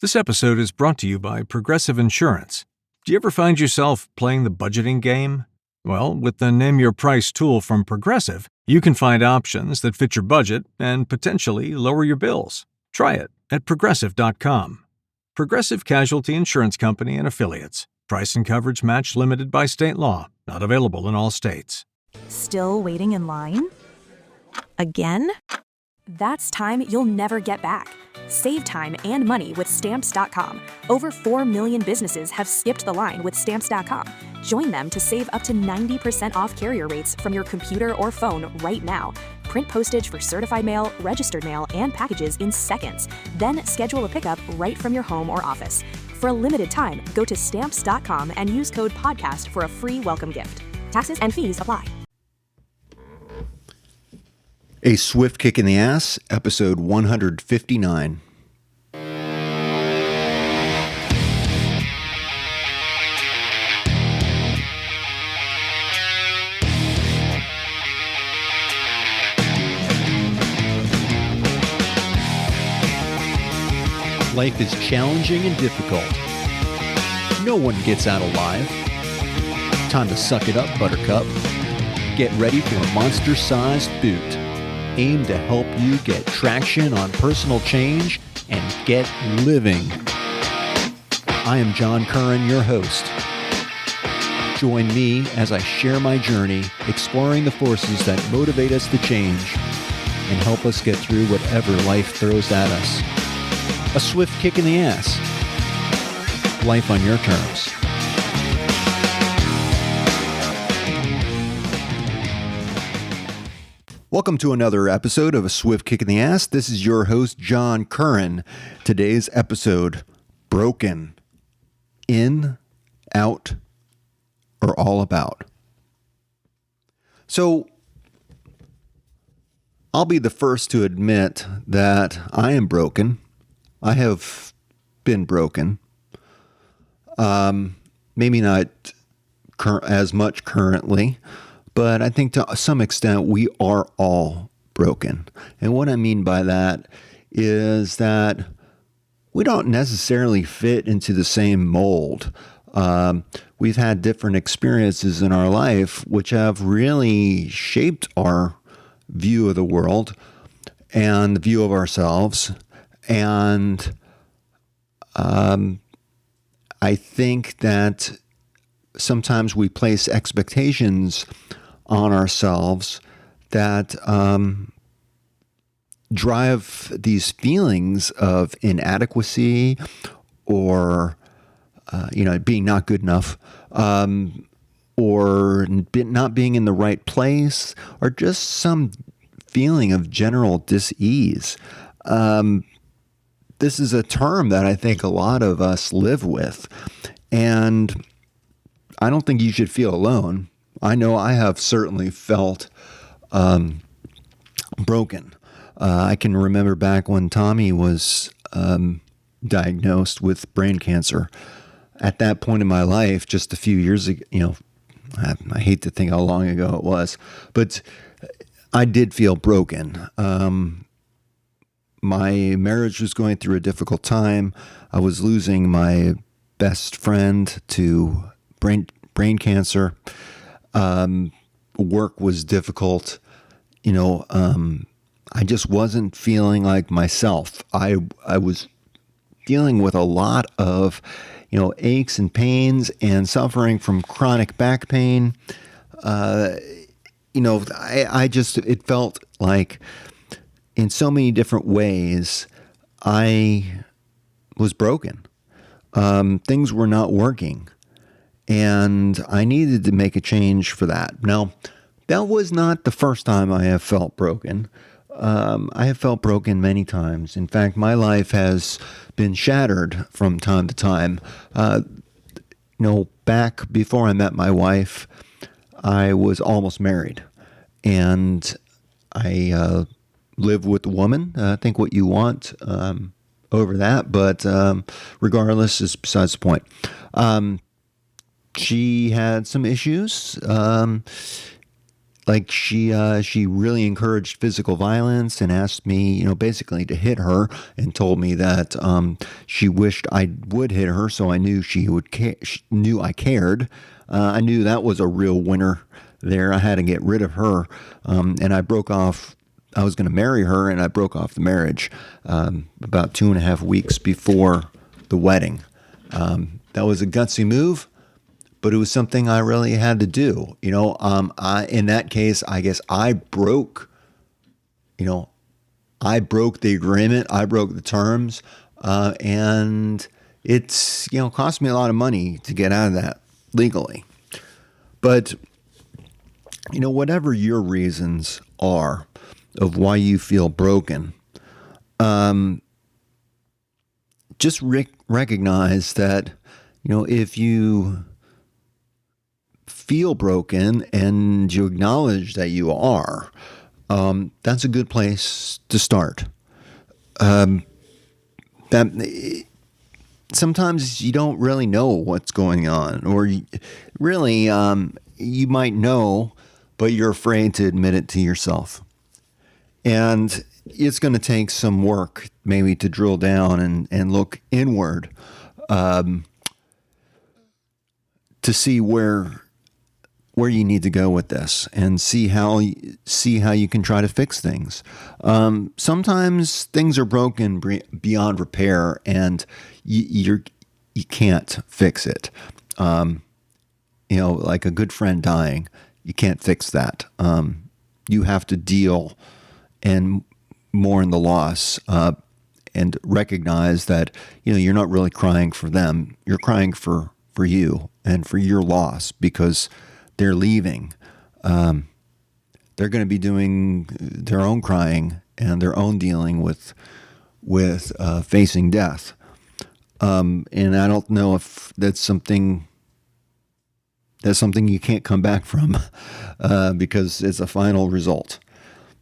This episode is brought to you by Progressive Insurance. Do you ever find yourself playing the budgeting game? Well, with the Name Your Price tool from Progressive, you can find options that fit your budget and potentially lower your bills. Try it at Progressive.com. Progressive Casualty Insurance Company and Affiliates. Price and coverage match limited by state law. Not available in all states. Still waiting in line? Again? That's time you'll never get back. Save time and money with Stamps.com. Over 4 million businesses have skipped the line with Stamps.com. Join them to save up to 90% off carrier rates from your computer or phone right now. Print postage for certified mail, registered mail, and packages in seconds. Then schedule a pickup right from your home or office. For a limited time, go to Stamps.com and use code PODCAST for a free welcome gift. Taxes and fees apply. A Swift Kick in the Ass, episode 159. Life is challenging and difficult. No one gets out alive. Time to suck it up, Buttercup. Get ready for a monster-sized boot, aimed to help you get traction on personal change and get living. I am John Curran, your host. Join me as I share my journey, exploring the forces that motivate us to change and help us get through whatever life throws at us. A swift kick in the ass. Life on your terms. Welcome to another episode of A Swift Kick in the Ass. This is your host, John Curran. Today's episode, Broken. In, out, or all about. So, I'll be the first to admit that I am broken. I have been broken. Maybe not as much currently, but I think to some extent we are all broken. And what I mean by that is that we don't necessarily fit into the same mold. We've had different experiences in our life which have really shaped our view of the world and the view of ourselves. And I think that sometimes we place expectations on ourselves that drive these feelings of inadequacy or, being not good enough, or not being in the right place, or just some feeling of general dis-ease. This is a term that I think a lot of us live with, and I don't think you should feel alone. I know I have certainly felt broken. I can remember back when Tommy was diagnosed with brain cancer. At that point in my life, just a few years ago, I hate to think how long ago it was, but I did feel broken. My marriage was going through a difficult time. I was losing my best friend to brain cancer. Work was difficult. I just wasn't feeling like myself. I was dealing with a lot of, aches and pains and suffering from chronic back pain. It felt like in so many different ways, I was broken. Things were not working, and I needed to make a change for that. Now, that was not the first time I have felt broken. I have felt broken many times. In fact, my life has been shattered from time to time. Back before I met my wife, I was almost married, and I live with a woman. Think what you want over that, but regardless, is besides the point. She had some issues. like she really encouraged physical violence and asked me, basically to hit her, and told me that she wished I would hit her, so I knew she knew I cared. I knew that was a real winner there. I had to get rid of her, and I broke off. I was going to marry her, and I broke off the marriage about 2.5 weeks before the wedding. That was a gutsy move, but it was something I really had to do. In that case, I guess I broke the agreement. I broke the terms, and it's, cost me a lot of money to get out of that legally. But, whatever your reasons are of why you feel broken, just recognize that, if you feel broken and you acknowledge that you are, that's a good place to start. That sometimes you don't really know what's going on, or you might know, but you're afraid to admit it to yourself. And it's going to take some work maybe to drill down and look inward to see where you need to go with this, and see how you can try to fix things. Sometimes things are broken beyond repair, and you can't fix it. Like a good friend dying, you can't fix that. You have to deal and mourn the loss, and recognize that you're not really crying for them. You're crying for you and for your loss, because they're leaving. They're going to be doing their own crying and their own dealing with facing death. And I don't know if that's something you can't come back from, because it's a final result.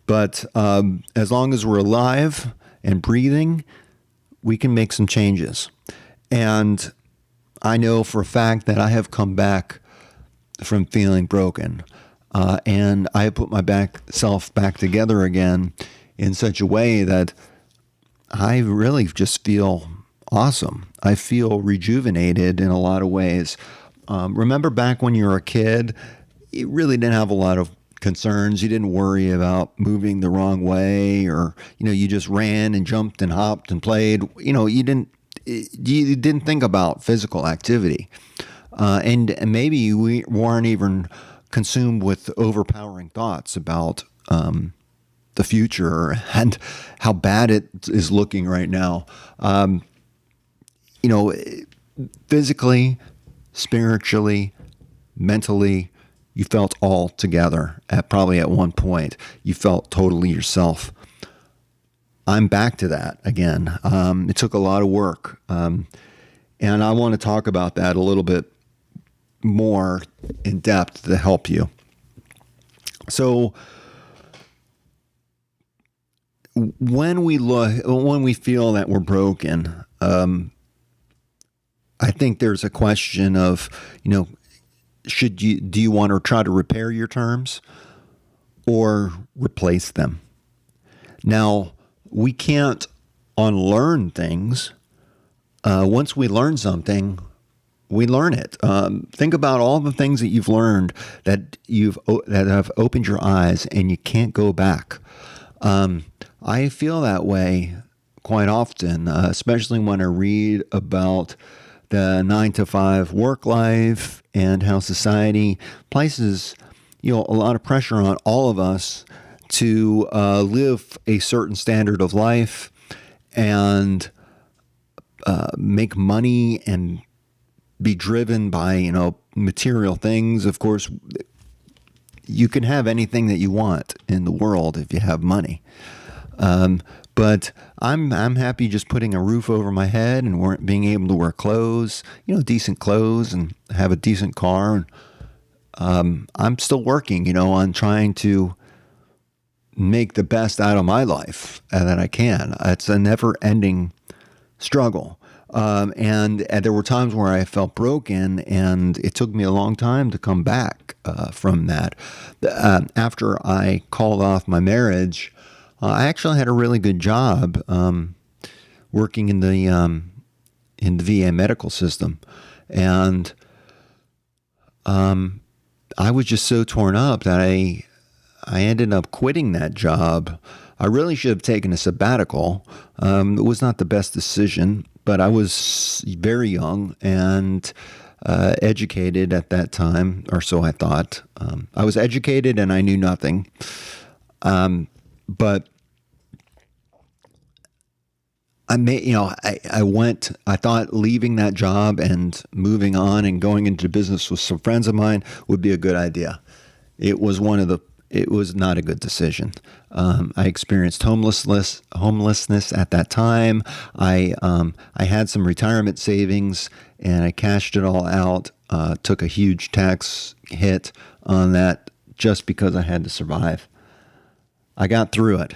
But as long as we're alive and breathing, we can make some changes. And I know for a fact that I have come back from feeling broken, and I put my self back together again in such a way that I really just feel awesome. I feel rejuvenated in a lot of ways. Remember back when you were a kid, you really didn't have a lot of concerns. You didn't worry about moving the wrong way, or you just ran and jumped and hopped and played. You didn't think about physical activity, and maybe we weren't even consumed with overpowering thoughts about the future and how bad it is looking right now. Physically, spiritually, mentally, you felt all together probably at one point. You felt totally yourself. I'm back to that again. It took a lot of work. And I want to talk about that a little bit more in depth to help you. So when we feel that we're broken, I think there's a question of, do you want to try to repair your terms or replace them? Now, we can't unlearn things. Once we learn something, we learn it. Think about all the things that you've learned that have opened your eyes, and you can't go back. I feel that way quite often, especially when I read about the 9-to-5 work life and how society places, a lot of pressure on all of us to live a certain standard of life and make money and be driven by, material things. Of course, you can have anything that you want in the world if you have money. But I'm happy just putting a roof over my head and being able to wear clothes, decent clothes, and have a decent car. And I'm still working, on trying to make the best out of my life that I can. It's a never-ending struggle. And there were times where I felt broken, and it took me a long time to come back from that. After I called off my marriage, I actually had a really good job working in the VA medical system, and I was just so torn up that I ended up quitting that job. I really should have taken a sabbatical. It was not the best decision, but I was very young and educated at that time, or so I thought. I was educated and I knew nothing. But I thought leaving that job and moving on and going into business with some friends of mine would be a good idea. It was not a good decision. I experienced homelessness at that time. I had some retirement savings and I cashed it all out. Took a huge tax hit on that just because I had to survive. I got through it.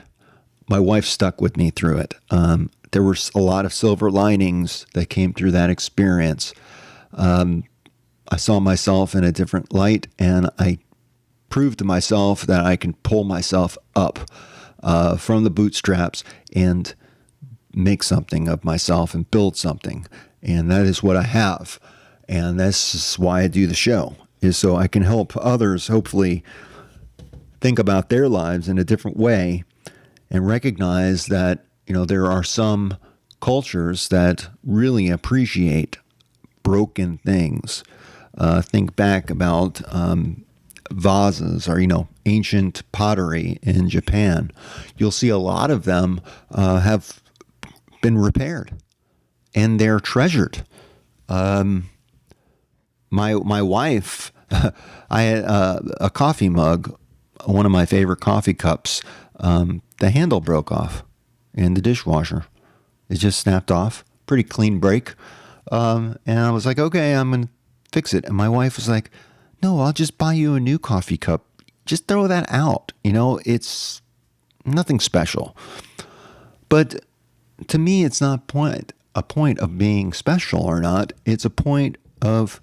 My wife stuck with me through it. There were a lot of silver linings that came through that experience. I saw myself in a different light, and I proved to myself that I can pull myself up from the bootstraps and make something of myself and build something. And that is what I have. And that's why I do the show, is so I can help others hopefully think about their lives in a different way and recognize that, there are some cultures that really appreciate broken things. Think back about vases or, ancient pottery in Japan. You'll see a lot of them have been repaired and they're treasured. My wife, I had a coffee mug, one of my favorite coffee cups. The handle broke off in the dishwasher. It just snapped off. Pretty clean break. And I was like, okay, I'm going to fix it. And my wife was like, no, I'll just buy you a new coffee cup. Just throw that out. It's nothing special. But to me, it's not a point of being special or not. It's a point of,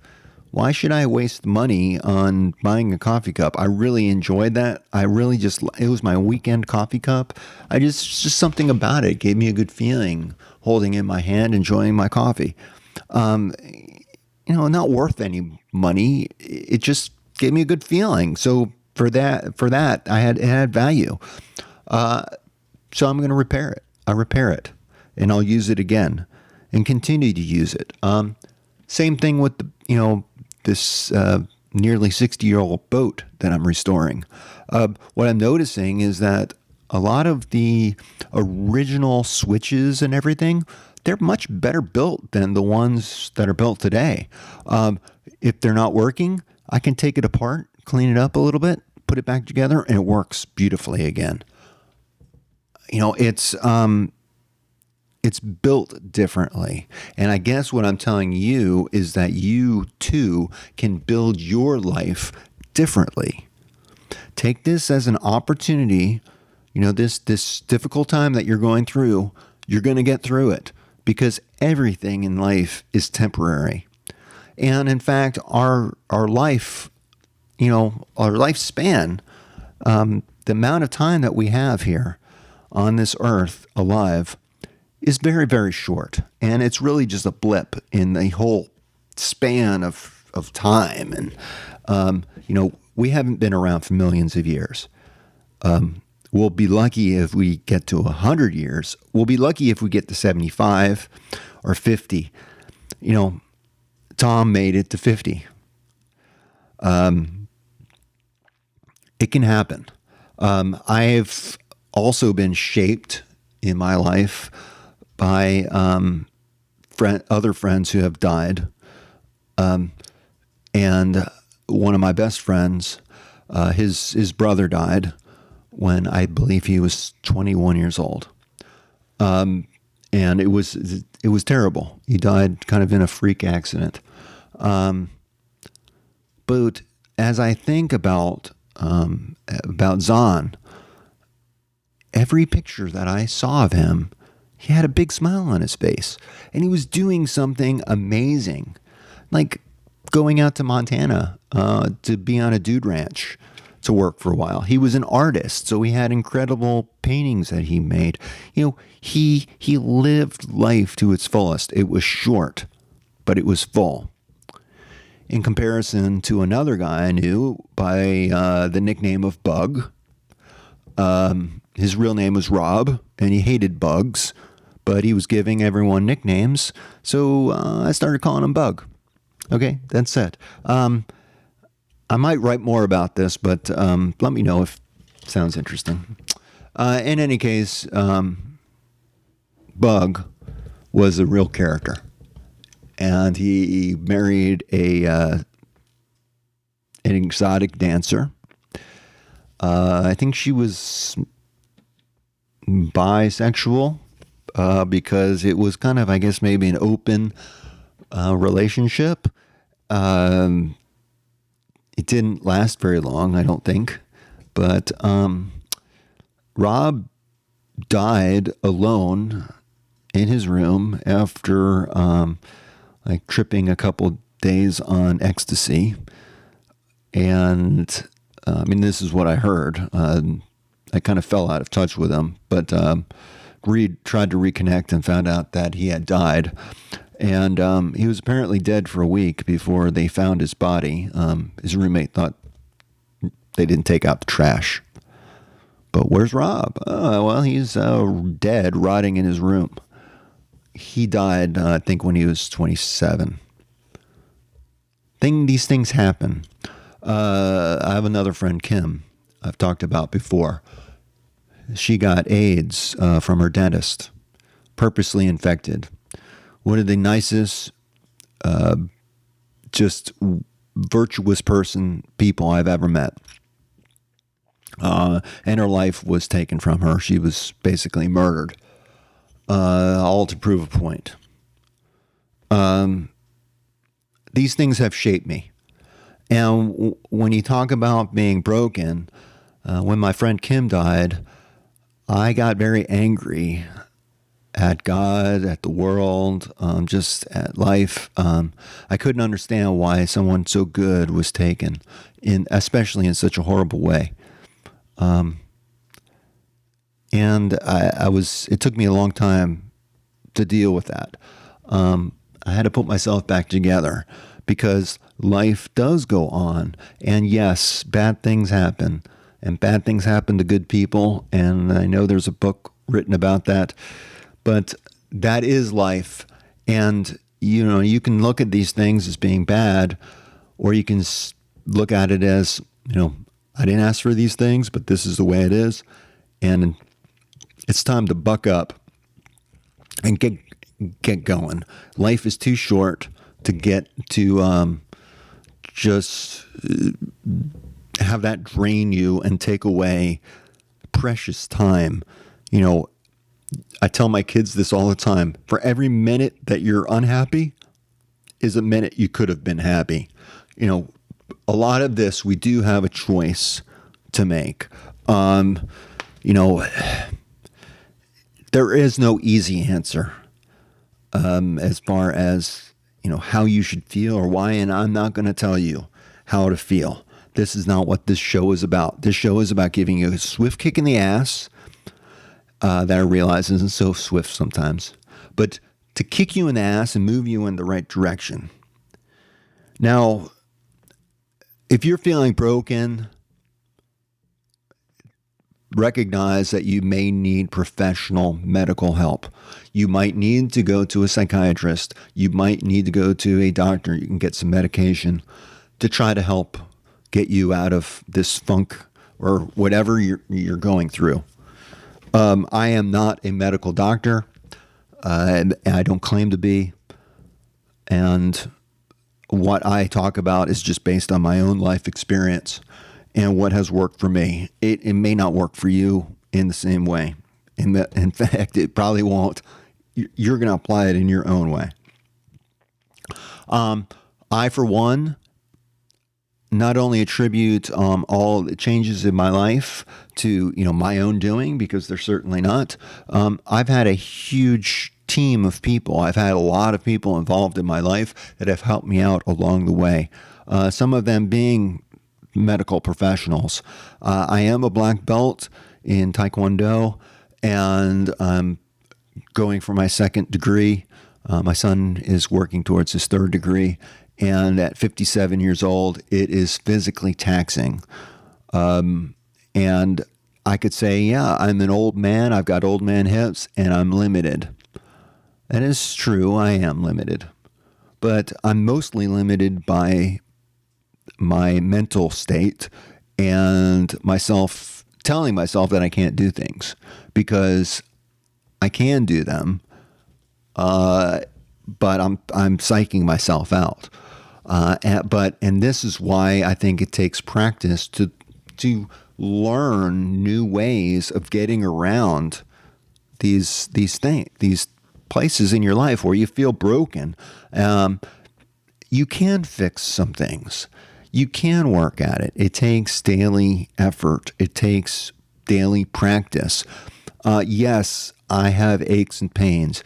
why should I waste money on buying a coffee cup? I really enjoyed that. It was my weekend coffee cup. Just something about it gave me a good feeling, holding it in my hand, enjoying my coffee. Not worth any money. It just gave me a good feeling. So for that, it had value. So I'm going to repair it. I repair it, and I'll use it again, and continue to use it. Same thing with this nearly 60-year-old boat that I'm restoring. What I'm noticing is that a lot of the original switches and everything, they're much better built than the ones that are built today. If they're not working, I can take it apart, clean it up a little bit, put it back together, and it works beautifully again. It's built differently. And I guess what I'm telling you is that you too can build your life differently. Take this as an opportunity. This difficult time that you're going through, you're going to get through it, because everything in life is temporary. And in fact, our life, our lifespan, the amount of time that we have here on this earth alive is very, very short. And it's really just a blip in the whole span of time. And, we haven't been around for millions of years. We'll be lucky if we get to 100 years. We'll be lucky if we get to 75 or 50. Tom made it to 50. It can happen. I've also been shaped in my life by other friends who have died. And one of my best friends, his brother died when I believe he was 21 years old. And it was terrible. He died kind of in a freak accident. But as I think about Zahn, every picture that I saw of him he had a big smile on his face, and he was doing something amazing, like going out to Montana to be on a dude ranch to work for a while. He was an artist, so he had incredible paintings that he made. He lived life to its fullest. It was short, but it was full. In comparison to another guy I knew by the nickname of Bug. His real name was Rob, and he hated bugs, but he was giving everyone nicknames, so I started calling him Bug. Okay, that's it. I might write more about this, but let me know if it sounds interesting. In any case, Bug was a real character, and he married an exotic dancer. I think she was bisexual because it was kind of, I guess, maybe an open relationship. It didn't last very long, I don't think. But Rob died alone in his room after like tripping a couple days on ecstasy. And I mean, this is what I heard. I kind of fell out of touch with him, but Reed tried to reconnect and found out that he had died. And he was apparently dead for a week before they found his body. His roommate thought they didn't take out the trash. But where's Rob? Well, he's dead, rotting in his room. He died, I think, when he was 27. These things happen. I have another friend, Kim, I've talked about before. She got AIDS from her dentist, purposely infected. One of the nicest, just virtuous people I've ever met. And her life was taken from her. She was basically murdered, all to prove a point. These things have shaped me. And when you talk about being broken, when my friend Kim died, I got very angry at God, at the world, just at life. I couldn't understand why someone so good was taken, especially in such a horrible way. And it took me a long time to deal with that. I had to put myself back together because life does go on. And yes, bad things happen, and bad things happen to good people. And I know there's a book written about that, but that is life. And, you can look at these things as being bad, or you can look at it as, I didn't ask for these things, but this is the way it is. And it's time to buck up and get going. Life is too short to get to just have that drain you and take away precious time. I tell my kids this all the time. For every minute that you're unhappy is a minute you could have been happy. A lot of this, we do have a choice to make. There is no easy answer as far as, how you should feel or why, and I'm not going to tell you how to feel. This is not what this show is about. This show is about giving you a swift kick in the ass that I realize isn't so swift sometimes, but to kick you in the ass and move you in the right direction. Now, if you're feeling broken, recognize that you may need professional medical help. You might need to go to a psychiatrist. You might need to go to a doctor. You can get some medication to try to help get you out of this funk or whatever you're going through. I am not a medical doctor. I don't claim to be. And what I talk about is just based on my own life experience and what has worked for me. It may not work for you in the same way. In fact, it probably won't. You're going to apply it in your own way. I, for one, not only attribute all the changes in my life to my own doing, because they're certainly not. I've had a huge team of people. I've had a lot of people involved in my life that have helped me out along the way. Some of them being medical professionals. I am a black belt in Taekwondo, and I'm going for my second degree. My son is working towards his third degree. And at 57 years old, it is physically taxing. And I could say, yeah, I'm an old man. I've got old man hips, and I'm limited. That is true. I am limited. But I'm mostly limited by my mental state and telling myself that I can't do things, because I can do them, but I'm psyching myself out. And this is why I think it takes practice to learn new ways of getting around these things, these places in your life where you feel broken. You can fix some things. You can work at it. It takes daily effort. It takes daily practice. Yes, I have aches and pains.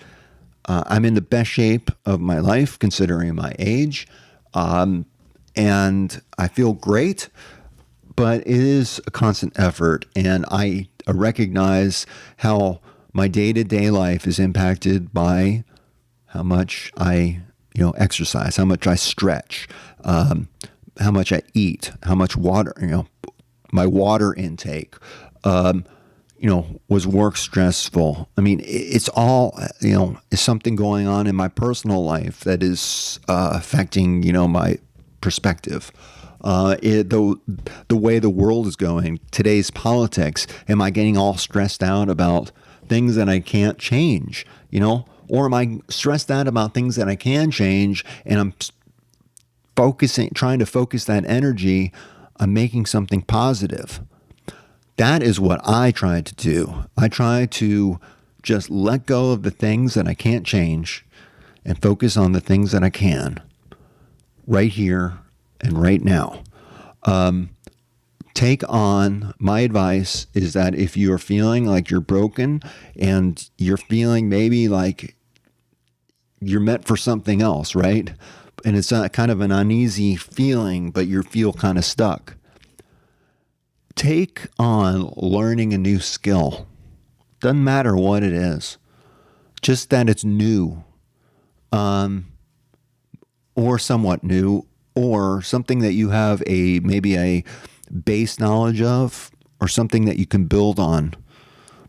I'm in the best shape of my life considering my age. And I feel great, but it is a constant effort. And I recognize how my day-to-day life is impacted by how much I, exercise, how much I stretch, how much I eat, how much water, my water intake, was work stressful. I mean, it's all, is something going on in my personal life that is affecting, my perspective. The way the world is going, today's politics, am I getting all stressed out about things that I can't change, or am I stressed out about things that I can change, and I'm trying to focus that energy on making something positive? That is what I try to do. I try to just let go of the things that I can't change and focus on the things that I can right here and right now. My advice is that if you're feeling like you're broken and you're feeling maybe like you're meant for something else, right? And it's kind of an uneasy feeling, but you feel kind of stuck. Take on learning a new skill. Doesn't matter what it is, just that it's new, or somewhat new, or something that you have maybe a base knowledge of, or something that you can build on.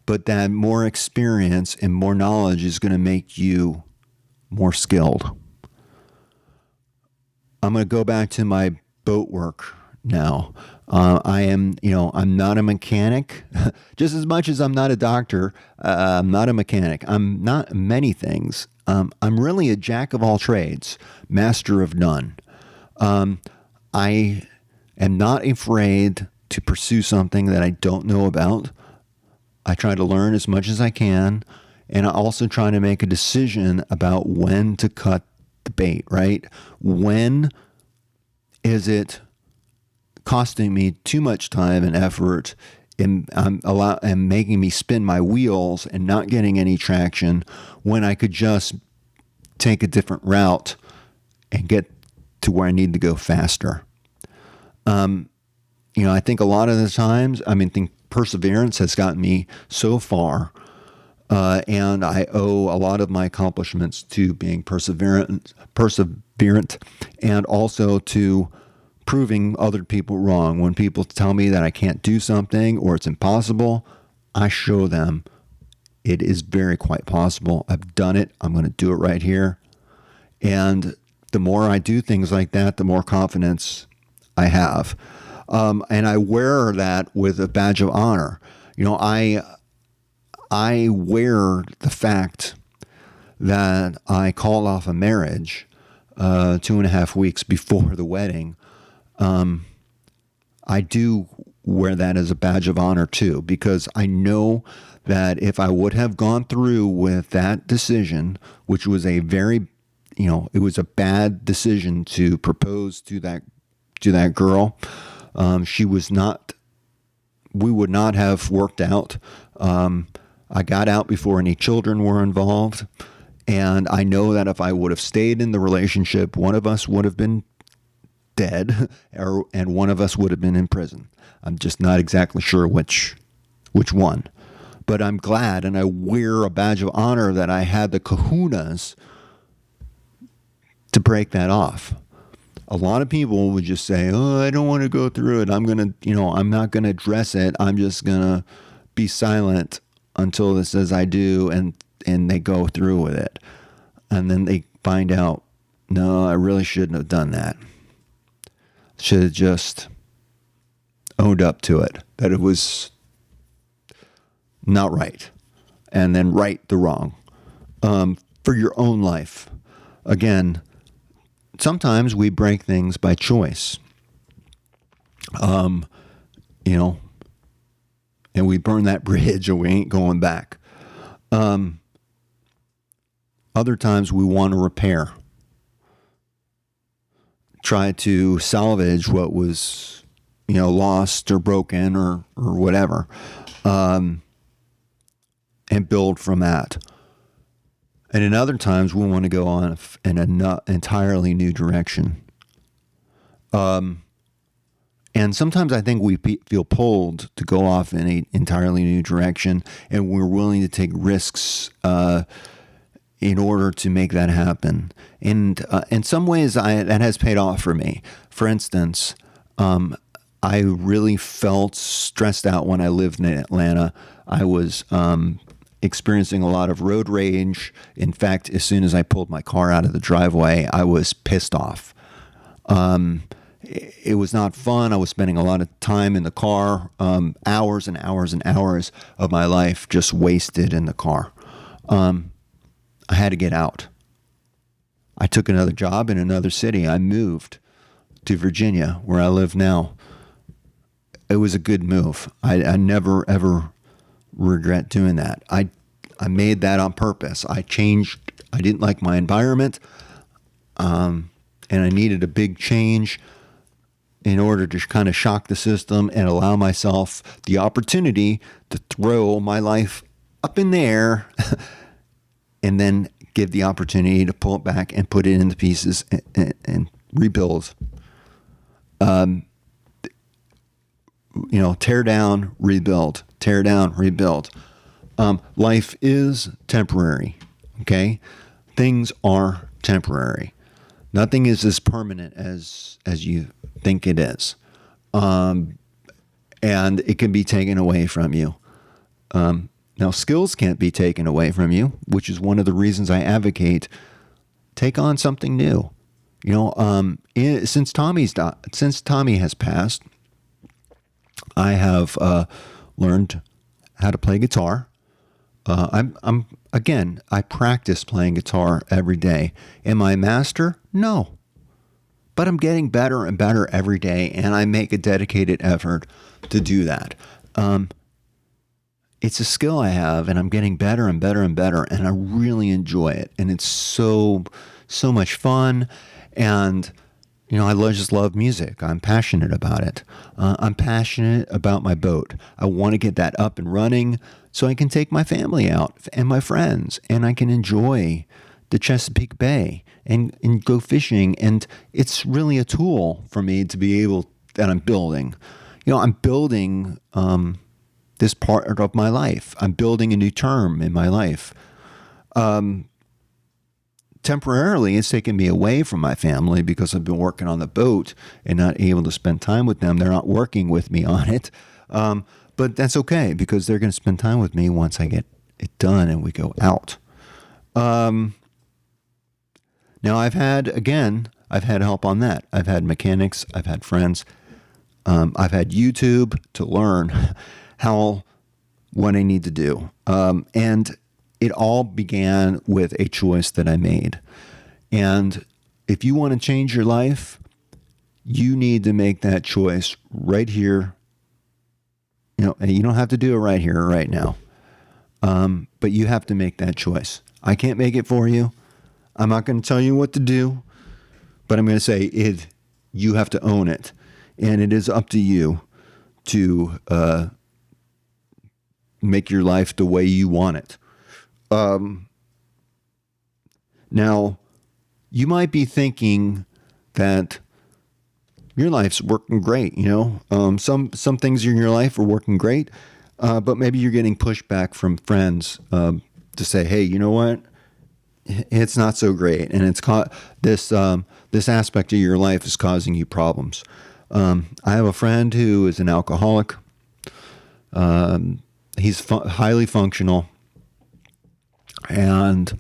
But that more experience and more knowledge is going to make you more skilled. I'm going to go back to my boat work now. I'm not a mechanic. Just as much as I'm not a doctor, I'm not a mechanic. I'm not many things. I'm really a jack of all trades, master of none. I am not afraid to pursue something that I don't know about. I try to learn as much as I can, and I also try to make a decision about when to cut the bait, right? When is it costing me too much time and effort and making me spin my wheels and not getting any traction, when I could just take a different route and get to where I need to go faster. I think a lot of the times, think perseverance has gotten me so far, and I owe a lot of my accomplishments to being perseverant, and also to proving other people wrong. When people tell me that I can't do something or it's impossible, I show them it is very quite possible. I've done it. I'm going to do it right here. And the more I do things like that, the more confidence I have. And I wear that with a badge of honor. I wear the fact that I called off a marriage 2.5 weeks before the wedding. I do wear that as a badge of honor too, because I know that if I would have gone through with that decision, which was a very, it was a bad decision to propose to to that girl. We would not have worked out. I got out before any children were involved. And I know that if I would have stayed in the relationship, one of us would have been dead and one of us would have been in prison. I'm just not exactly sure which one. But I'm glad, and I wear a badge of honor that I had the kahunas to break that off. A lot of people would just say, oh, I don't want to go through it. I'm not going to address it. I'm just going to be silent until it says I do, and they go through with it. And then they find out, no, I really shouldn't have done that. Should have just owned up to it, that it was not right, and then right the wrong. For your own life. Again, sometimes we break things by choice. And we burn that bridge and we ain't going back. Other times we want to repair. Try to salvage what was, lost or broken or whatever. And build from that. And in other times we want to go on in an entirely new direction. And sometimes I think we feel pulled to go off in an entirely new direction, and we're willing to take risks in order to make that happen. And in some ways, that has paid off for me. For instance, I really felt stressed out when I lived in Atlanta. I was experiencing a lot of road rage. In fact, as soon as I pulled my car out of the driveway, I was pissed off. It was not fun. I was spending a lot of time in the car, hours and hours and hours of my life just wasted in the car. I had to get out. I took another job in another city. I moved to Virginia, where I live now. It was a good move. I never, ever regret doing that. I made that on purpose. I changed. I didn't like my environment, and I needed a big change in order to kind of shock the system and allow myself the opportunity to throw my life up in the air and then give the opportunity to pull it back and put it into pieces and rebuild. Tear down, rebuild, tear down, rebuild. Life is temporary, okay? Things are temporary. Nothing is as permanent as you think it is. And it can be taken away from you. Now, skills can't be taken away from you, which is one of the reasons I advocate take on something new. Since Tommy has passed, I have learned how to play guitar. I practice playing guitar every day. Am I a master? No. But I'm getting better and better every day, and I make a dedicated effort to do that. It's a skill I have, and I'm getting better and better and better, and I really enjoy it. And it's so much fun. And, I just love music. I'm passionate about it. I'm passionate about my boat. I want to get that up and running so I can take my family out and my friends, and I can enjoy the Chesapeake Bay and go fishing. And it's really a tool for me to be able, that I'm building. I'm building this part of my life. I'm building a new term in my life. Temporarily, it's taken me away from my family because I've been working on the boat and not able to spend time with them. They're not working with me on it. But that's okay because they're going to spend time with me once I get it done and we go out. Now, I've had help on that. I've had mechanics. I've had friends. I've had YouTube to learn what I need to do. And it all began with a choice that I made. And if you want to change your life, you need to make that choice right here. And you don't have to do it right here or right now. But you have to make that choice. I can't make it for you. I'm not going to tell you what to do, but I'm going to say you have to own it, and it is up to you to make your life the way you want it. Now, you might be thinking that your life's working great. Some things in your life are working great, but maybe you're getting pushback from friends to say, "Hey, you know what? It's not so great, and it's this aspect of your life is causing you problems." I have a friend who is an alcoholic. He's highly functional, and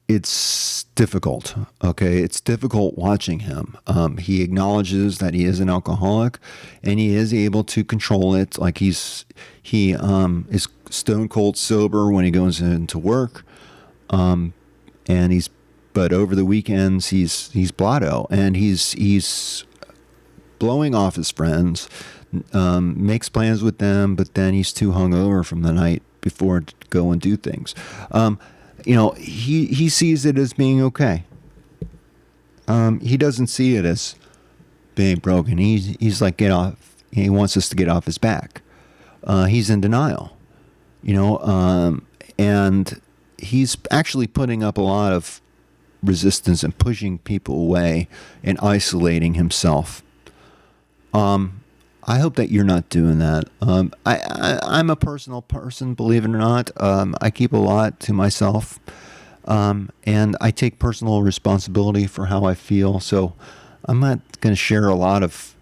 it's difficult. Okay, it's difficult watching him. He acknowledges that he is an alcoholic, and he is able to control it. Like he is stone cold sober when he goes into work, but over the weekends he's blotto, and he's blowing off his friends, makes plans with them, but then he's too hungover from the night before to go and do things. He sees it as being okay. He doesn't see it as being broken. He's like, get off. He wants us to get off his back. He's in denial, and he's actually putting up a lot of resistance and pushing people away and isolating himself. I hope that you're not doing that. I'm a personal person, believe it or not. I keep a lot to myself, and I take personal responsibility for how I feel. So I'm not going to share a lot of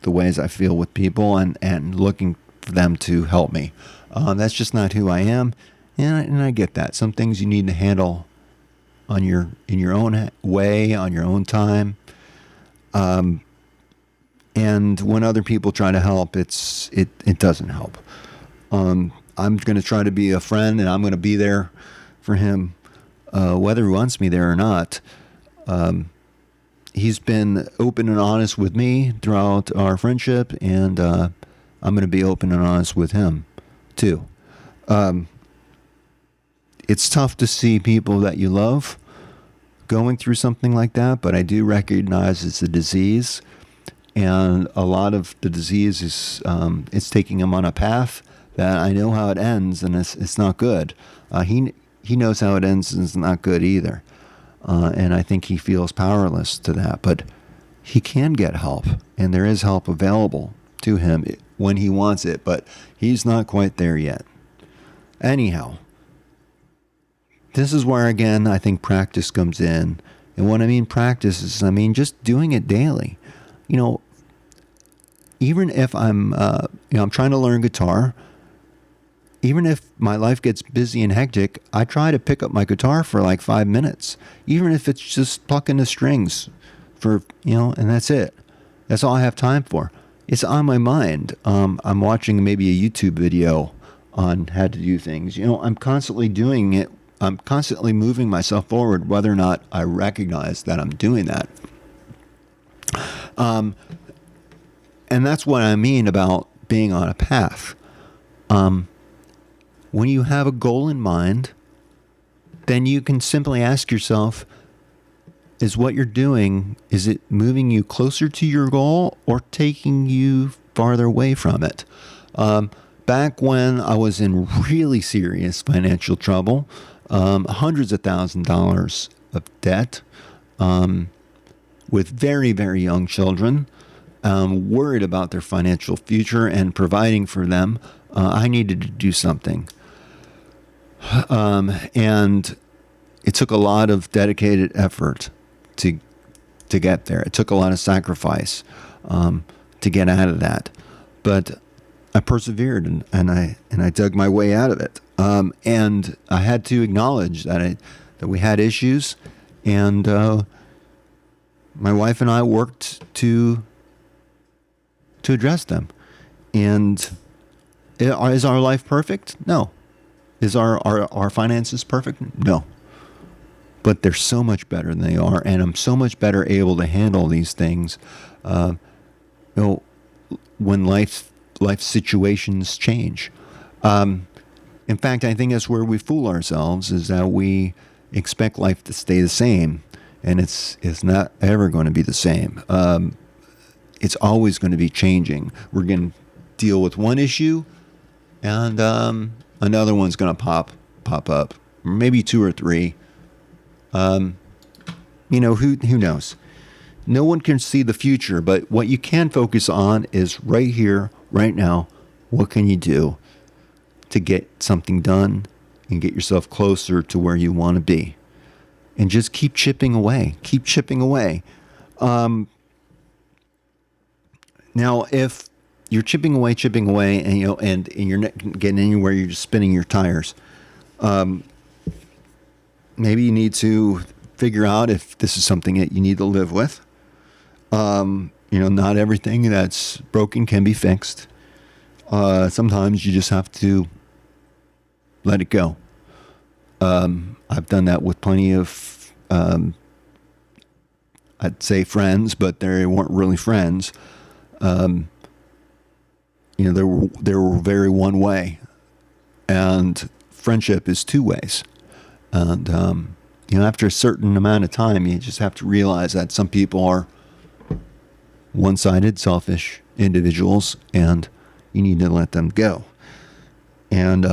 the ways I feel with people and looking for them to help me. That's just not who I am, and I get that. Some things you need to handle in your own way, on your own time. And when other people try to help, it doesn't help. I'm going to try to be a friend, and I'm going to be there for him, whether he wants me there or not. He's been open and honest with me throughout our friendship, and I'm going to be open and honest with him too. It's tough to see people that you love going through something like that, but I do recognize it's a disease. And a lot of the disease is it's taking him on a path that I know how it ends, and it's not good. He knows how it ends, and it's not good either. And I think he feels powerless to that. But he can get help, and there is help available to him when he wants it. But he's not quite there yet. Anyhow, this is where, again, I think practice comes in. And when I mean practice is, just doing it daily. Even if I'm trying to learn guitar, even if my life gets busy and hectic, I try to pick up my guitar for like 5 minutes, even if it's just plucking the strings for, and that's it. That's all I have time for. It's on my mind. I'm watching maybe a YouTube video on how to do things. I'm constantly doing it. I'm constantly moving myself forward, whether or not I recognize that I'm doing that. And that's what I mean about being on a path. When you have a goal in mind, then you can simply ask yourself, is what you're doing, is it moving you closer to your goal or taking you farther away from it? Back when I was in really serious financial trouble, hundreds of thousands of dollars of debt, with very, very young children, worried about their financial future and providing for them, I needed to do something. And it took a lot of dedicated effort to get there. It took a lot of sacrifice to get out of that. But I persevered and I dug my way out of it. And I had to acknowledge that we had issues, and my wife and I worked to address them. And is our life perfect? No. Is our finances perfect? No. But they're so much better than they are, and I'm so much better able to handle these things. When life situations change. In fact, I think that's where we fool ourselves, is that we expect life to stay the same, and it's not ever going to be the same. It's always going to be changing. We're going to deal with one issue, and another one's going to pop up, maybe two or three. Who knows? No one can see the future, but what you can focus on is right here, right now. What can you do to get something done and get yourself closer to where you want to be? And just keep chipping away. Keep chipping away. Now, if you're chipping away, and you're not getting anywhere, you're just spinning your tires. Maybe you need to figure out if this is something that you need to live with. Not everything that's broken can be fixed. Sometimes you just have to let it go. I've done that with plenty of, I'd say friends, but they weren't really friends. They were very one way, and friendship is two ways. And, after a certain amount of time, you just have to realize that some people are one-sided, selfish individuals, and you need to let them go. And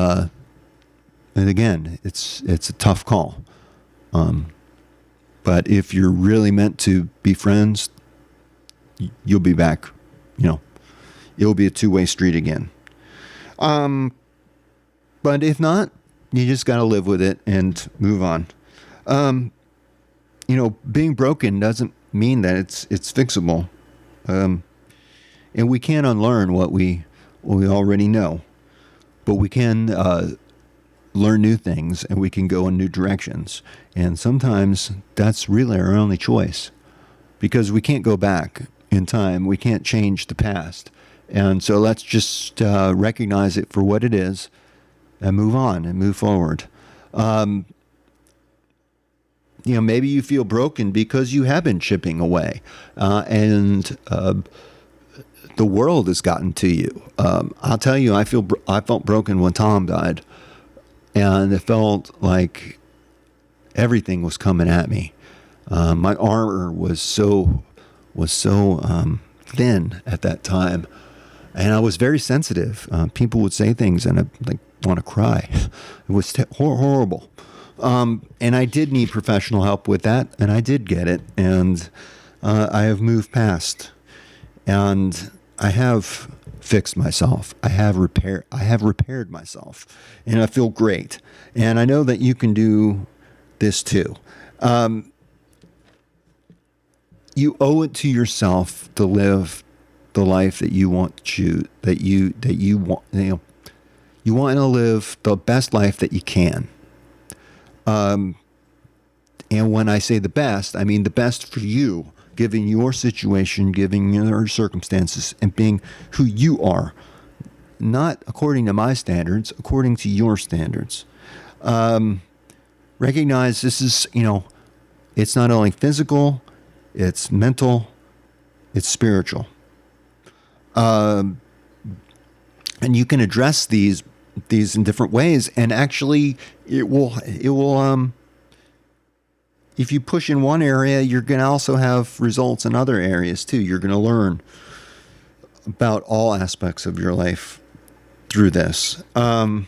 again, it's a tough call. But if you're really meant to be friends, you'll be back. It'll be a two-way street again. But if not, you just got to live with it and move on. Being broken doesn't mean that it's fixable. And we can't unlearn what we already know, but we can learn new things, and we can go in new directions. And sometimes that's really our only choice, because we can't go back in time. We can't change the past. And so let's just recognize it for what it is and move on and move forward. Maybe you feel broken because you have been chipping away, and the world has gotten to you. I'll tell you, I felt broken when Tom died, and it felt like everything was coming at me. My armor was so thin at that time, and I was very sensitive. People would say things, and I'd want to cry. It was horrible. And I did need professional help with that, and I did get it, and I have moved past, and I have fixed myself. I have repaired myself, and I feel great. And I know that you can do this too. You owe it to yourself to live the life that you want to you want to live the best life that you can. And when I say the best, I mean the best for you, given your situation, given your circumstances, and being who you are, not according to my standards, according to your standards. Recognize this is, it's not only physical, it's mental, it's spiritual. And you can address these in different ways, and actually it will if you push in one area, you're going to also have results in other areas too. You're going to learn about all aspects of your life through this. And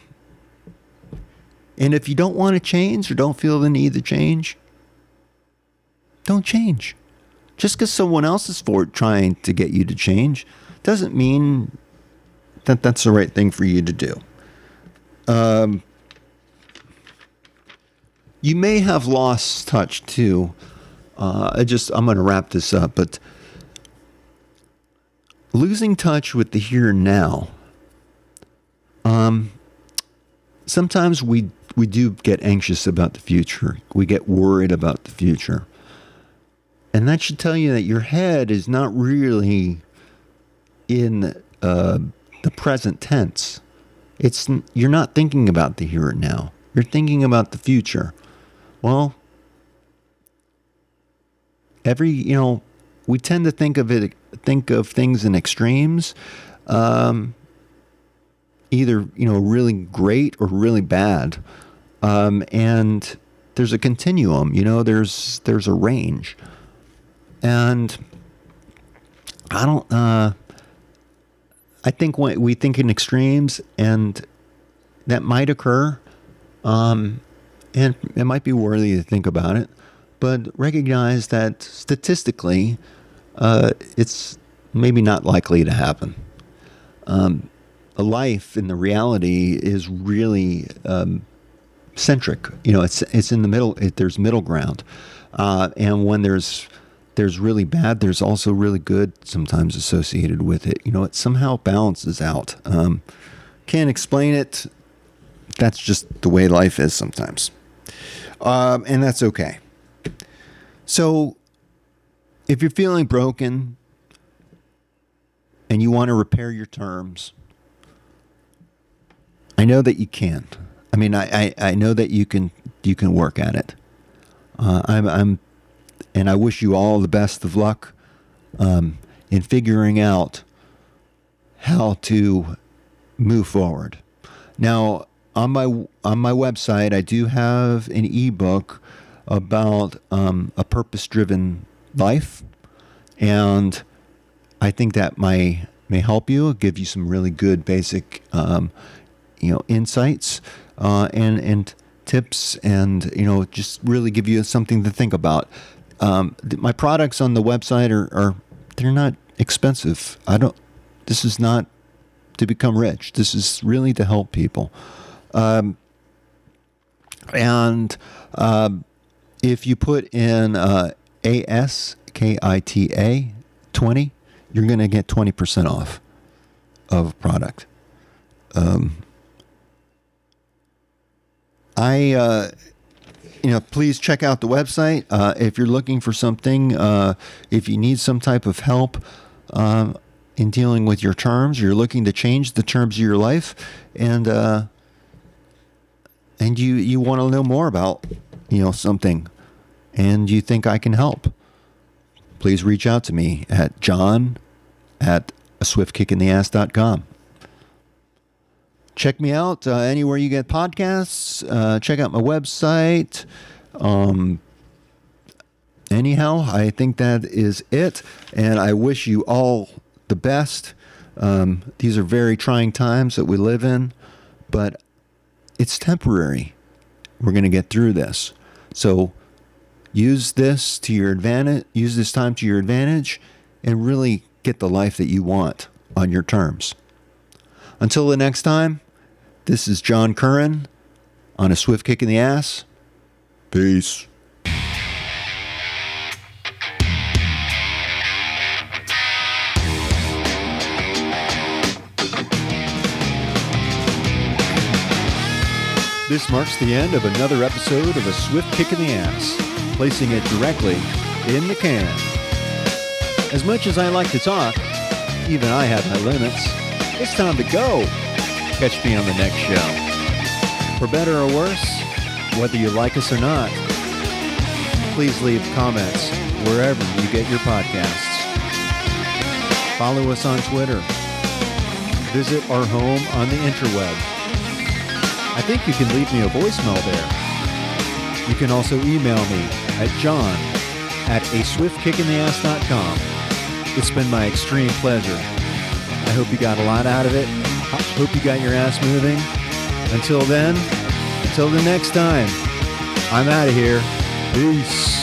if you don't want to change or don't feel the need to change, don't change. Just because someone else is trying to get you to change doesn't mean that that's the right thing for you to do. You may have lost touch too. I'm going to wrap this up, but losing touch with the here and now. Sometimes we do get anxious about the future. We get worried about the future. And that should tell you that your head is not really in the present tense. You're not thinking about the here and now. You're thinking about the future. Well, we tend to think of things in extremes, either really great or really bad, and there's a continuum. There's a range, and I think when we think in extremes, and that might occur, and it might be worthy to think about it, but recognize that statistically, it's maybe not likely to happen. A life in the reality is really centric. It's in the middle. There's middle ground, and when there's really bad, there's also really good sometimes associated with it. It somehow balances out. Can't explain it. That's just the way life is sometimes, and that's okay. So, if you're feeling broken and you want to repair your terms, I know that you can. I mean, I know that you can work at it. And I wish you all the best of luck in figuring out how to move forward. Now, on my website, I do have an ebook about a purpose-driven life, and I think that may help you, give you some really good basic insights and tips, and just really give you something to think about. My products on the website are they're not expensive. This is not to become rich. This is really to help people. If you put in ASKITA 20, you're going to get 20% off of a product. Please check out the website. If you're looking for something, if you need some type of help in dealing with your terms, you're looking to change the terms of your life, and you want to know more about something, and you think I can help, please reach out to me at john@aswiftkickintheass.com. Check me out anywhere you get podcasts. Check out my website. Anyhow, I think that is it, and I wish you all the best. These are very trying times that we live in, but it's temporary. We're going to get through this. So use this to your advantage. Use this time to your advantage, and really get the life that you want on your terms. Until the next time, this is John Curran on A Swift Kick in the Ass. Peace. This marks the end of another episode of A Swift Kick in the Ass, placing it directly in the can. As much as I like to talk, even I have my limits. It's time to go. Catch me on the next show. For better or worse, whether you like us or not, please leave comments wherever you get your podcasts. Follow us on Twitter. Visit our home on the interweb. I think you can leave me a voicemail there. You can also email me at john@aswiftkickintheass.com. It's been my extreme pleasure. I hope you got a lot out of it. I hope you got your ass moving. Until then, until the next time, I'm out of here. Peace.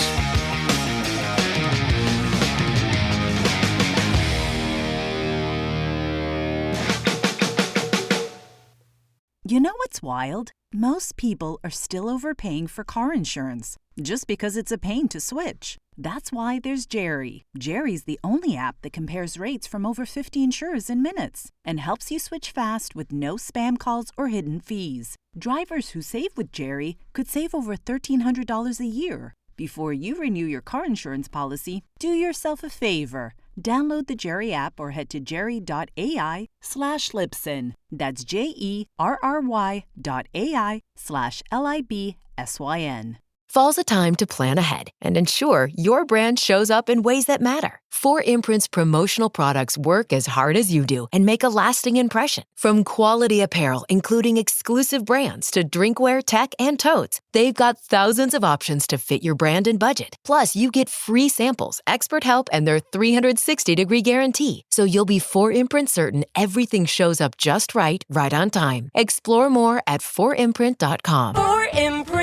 You know what's wild? Most people are still overpaying for car insurance just because it's a pain to switch. That's why there's Jerry. Jerry's the only app that compares rates from over 50 insurers in minutes and helps you switch fast with no spam calls or hidden fees. Drivers who save with Jerry could save over $1,300 a year. Before you renew your car insurance policy, do yourself a favor. Download the Jerry app or head to jerry.ai/Libsyn. That's JERRY.ai/LIBSYN. Fall's a time to plan ahead and ensure your brand shows up in ways that matter. 4imprint's promotional products work as hard as you do and make a lasting impression. From quality apparel, including exclusive brands, to drinkware, tech, and totes, they've got thousands of options to fit your brand and budget. Plus, you get free samples, expert help, and their 360-degree guarantee. So you'll be 4imprint certain everything shows up just right, right on time. Explore more at 4imprint.com. 4imprint.